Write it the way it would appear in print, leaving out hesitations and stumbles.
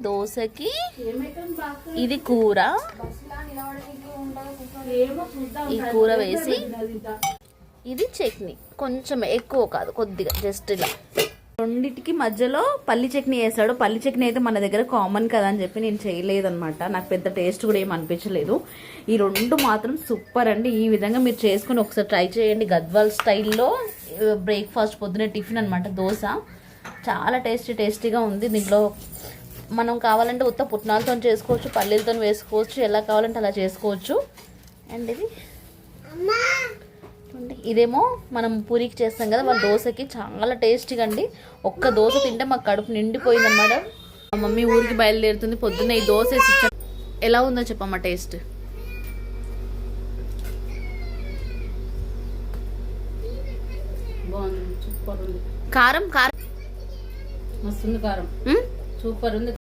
దోశకి ఇది కూర, ఈ కూర వేసి ఇది చట్నీ, కొంచెం ఎక్కువ కాదు, కొద్దిగా జస్ట్ ఇలా. రెండిటికి మధ్యలో పల్లి చట్నీ వేసాడు. పల్లి చట్నీ అయితే మన దగ్గర కామన్ కదా అని చెప్పి నేను చేయలేదన్నమాట. నాకు పెద్ద టేస్ట్ కూడా ఏం అనిపించలేదు. ఈ రెండు మాత్రం సూపర్ అండి. ఈ విధంగా మీరు చేసుకొని ఒకసారి ట్రై చేయండి. గద్వాల్ స్టైల్లో బ్రేక్ఫాస్ట్, పొద్దున టిఫిన్ అనమాట దోశ. చాలా టేస్టీగా ఉంది. దీంట్లో మనం కావాలంటే ఉత్త పుట్నాలతో చేసుకోవచ్చు, పల్లీలతో వేసుకోవచ్చు, ఎలా కావాలంటే అలా చేసుకోవచ్చు. అండ్ ఇదేమో మనం పూరికి చేస్తాం కదా, వాళ్ళ దోశకి చాలా టేస్టీగా అండి. ఒక్క దోశ తింటే మాకు కడుపు నిండిపోయింది అన్నమాట. మా మమ్మీ ఊరికి బయలుదేరుతుంది. పొద్దున్న ఈ దోశ ఎలా ఉందో చెప్పమ్మా టేస్ట్. బాగుంది, సూపర్ ఉంది. కారం మస్తుంది, కారం సూపర్ ఉంది.